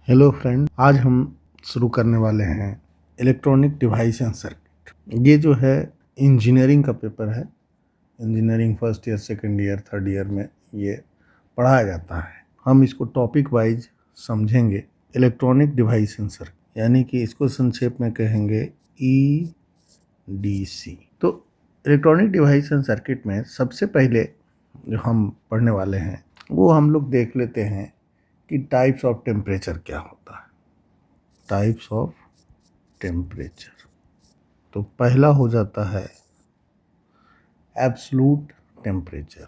Hello friend, आज हम शुरू करने वाले हैं इलेक्ट्रॉनिक डिवाइस एंड सर्किट। ये जो है इंजीनियरिंग का पेपर है। Engineering first year, second year, third year में ये पढ़ाया जाता है। हम इसको टॉपिक वाइज समझेंगे। इलेक्ट्रॉनिक डिवाइस एंड सर्किट यानी कि इसको संक्षेप में कहेंगे EDC। तो इलेक्ट्रॉनिक डिवाइस एंड सर्किट में सबसे पहले जो हम पढ़ने वाले हैं वो हम लोग देख लेते हैं कि टाइप्स ऑफ टेम्परेचर क्या होता है। टाइप्स ऑफ टेम्परेचर, तो पहला हो जाता है एब्सोल्यूट टेम्परेचर।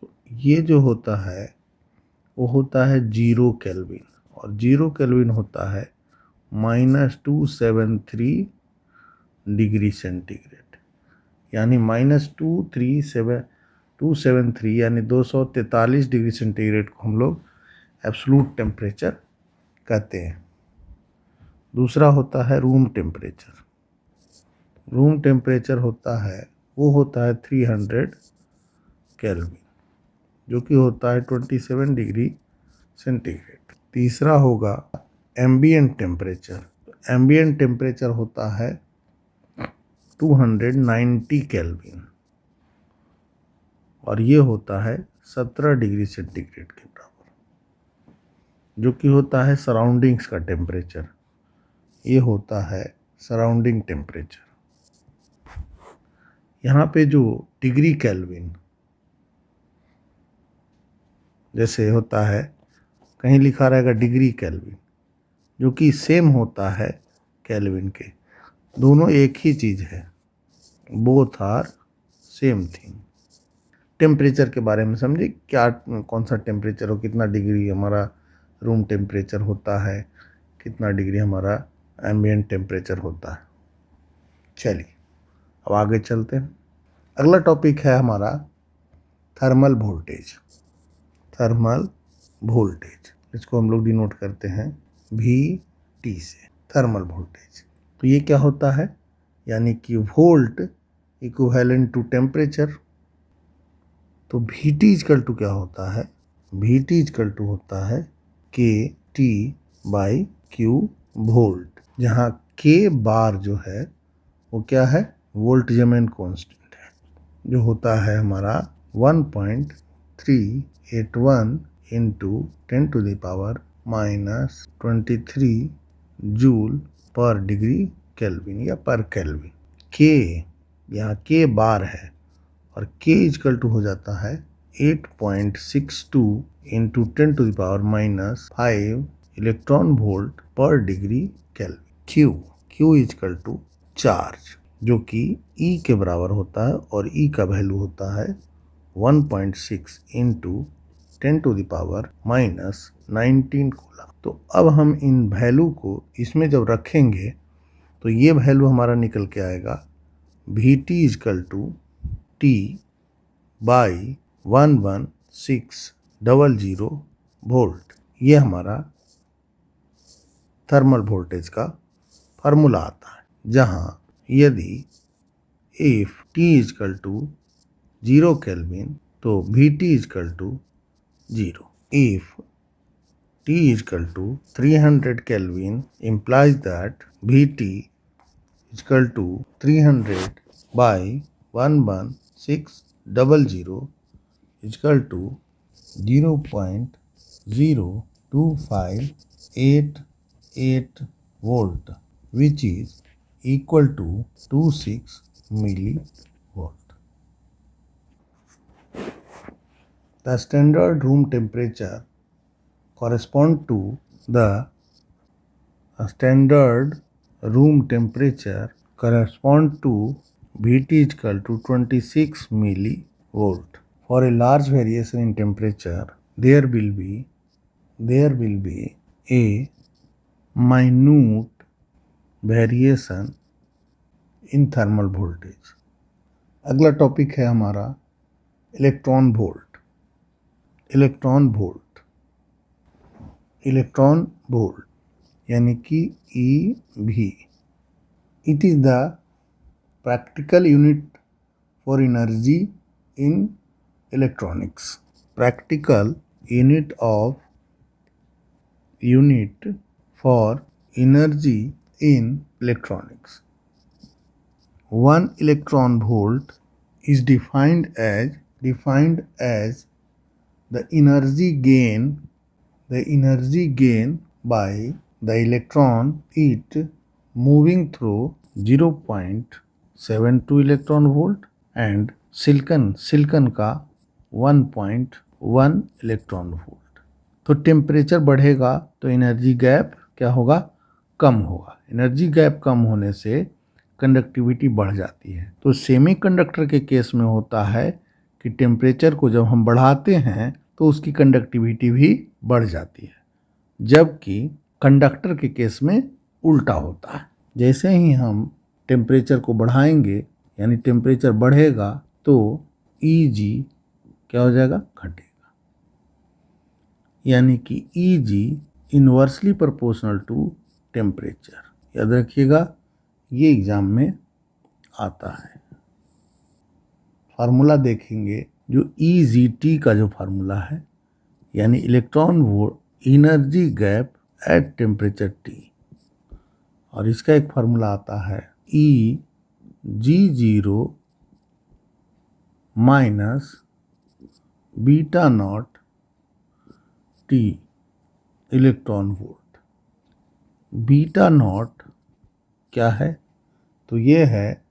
तो ये जो होता है वो होता है 0 केल्विन, और 0 केल्विन होता है -273 डिग्री सेंटीग्रेड, यानी -273 यानी 243 डिग्री सेंटीग्रेड को हम लोग एब्सोल्यूट टेम्परेचर कहते हैं। दूसरा होता है रूम टेम्परेचर। रूम टेम्परेचर होता है 300 केल्विन, जो कि होता है 27 डिग्री सेंटीग्रेड। तीसरा होगा एम्बिएंट टेम्परेचर। एम्बिएंट टेम्परेचर होता है 290 केल्विन, और ये होता है 17 डिग्री सेंटीग्रेड के बराबर, जो कि होता है सराउंडिंग्स का टेम्परेचर। ये होता है सराउंडिंग टेम्परेचर। यहाँ पे जो डिग्री केल्विन जैसे होता है, कहीं लिखा रहेगा डिग्री केल्विन, जो कि सेम होता है केल्विन के। दोनों एक ही चीज़ है, both are same thing. Temperature के बारे में समझे, क्या कौन सा टेम्परेचर हो, कितना डिग्री हमारा रूम टेम्परेचर होता है, कितना डिग्री हमारा एम्बिएंट टेम्परेचर होता है। चलिए अब आगे चलते हैं। अगला टॉपिक है हमारा थर्मल वोल्टेज। थर्मल वोल्टेज, इसको हम लोग डिनोट करते हैं VT से, थर्मल वोल्टेज। तो ये क्या होता है, यानी कि वोल्ट इक्विवेलेंट टू टेम्परेचर। तो VT इक्वल टू क्या होता है, VT इक्वल टू होता है KT/Q वोल्ट, जहाँ K बार जो है वो क्या है, वोल्टजमेंट कांस्टेंट है, जो होता है हमारा 1.381 इंटू 10⁻⁻23 जूल पर डिग्री केल्विन या पर केल्विन। के यहाँ के बार है, और के इक्वल टू हो जाता है 8.62 इंटू 10⁻⁻5 इलेक्ट्रॉन वोल्ट पर degree Kelvin. Q equal to charge, जो कि E के बराबर होता है, और E का वैल्यू होता है 1.6 इंटू 10⁻⁻19 कूलम। तो अब हम इन वैल्यू को इसमें जब रखेंगे तो ये वैल्यू हमारा निकल के आएगा VT equal to T/11,600 volt. ये हमारा थर्मल वोल्टेज का फार्मूला आता है, जहाँ यदि if T equal to 0 Kelvin तो VT equal to 0। If T equal to 300 Kelvin implies that VT equal to 300/11,600 equal to 0.02588 volt, which is equal to 26 millivolt. The standard room temperature correspond to the standard room temperature correspond to VT equal to 26 millivolt. For a large variation in temperature, there will be a minute variation in thermal voltage. अगला topic है हमारा electron volt. Electron volt यानी कि EV। It is the practical unit for energy in electronics. Practical unit of unit for energy in electronics. 1 electron volt is defined as the energy gain by the electron it moving through 0.72 electron volt and silicon का 1.1 electron volt. तो temperature बढ़ेगा तो energy gap क्या होगा, कम होगा। Energy gap कम होने से conductivity बढ़ जाती है। तो सेमीकंडक्टर के केस में होता है कि टेम्परेचर को जब हम बढ़ाते हैं तो उसकी कंडक्टिविटी भी बढ़ जाती है, जबकि कंडक्टर के केस में उल्टा होता है। जैसे ही हम टेम्परेचर को बढ़ाएंगे यानी टेम्परेचर बढ़ेगा तो Eg क्या हो जाएगा, घटेगा। यानी कि Eg inversely proportional to temperature. याद रखिएगा, ये एग्जाम में आता है। फार्मूला देखेंगे जो EGT का जो फार्मूला है, यानी electron volt energy gap at temperature T, और इसका एक फार्मूला आता है EG0 minus beta naught T electron volt. Beta naught क्या है, तो ये है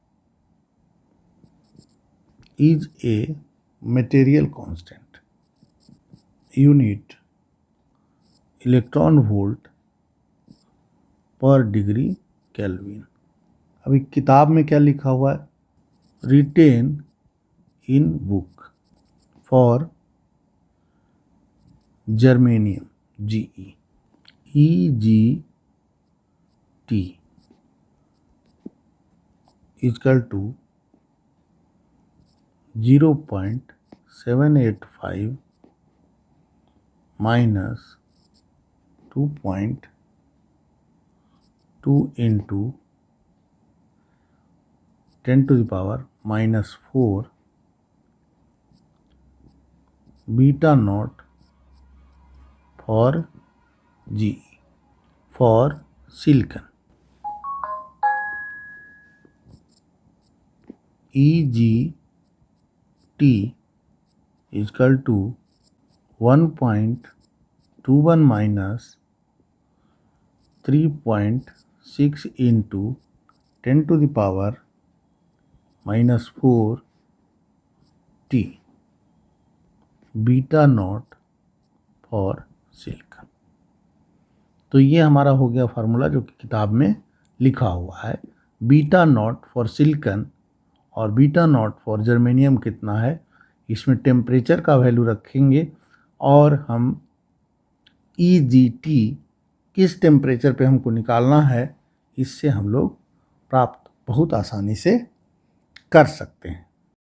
is a material constant, unit electron volt पर डिग्री केल्विन। अभी किताब में क्या लिखा हुआ है, written in book for germanium GE EGT equal to 0.785 minus 2.2 into 10⁻⁻⁴ beta naught for GE for silicon. EGT equal to 1.21 minus 3.6 into 10⁻⁻⁴ T beta naught for silicon. तो ये हमारा हो गया फार्मूला जो कि किताब में लिखा हुआ है। बीटा नॉट फॉर सिलिकॉन और बीटा नॉट फॉर जर्मेनियम कितना है, इसमें टेम्परेचर का वैल्यू रखेंगे और हम EGT किस टेम्परेचर पे हमको निकालना है, इससे हम लोग प्राप्त बहुत आसानी से कर सकते हैं।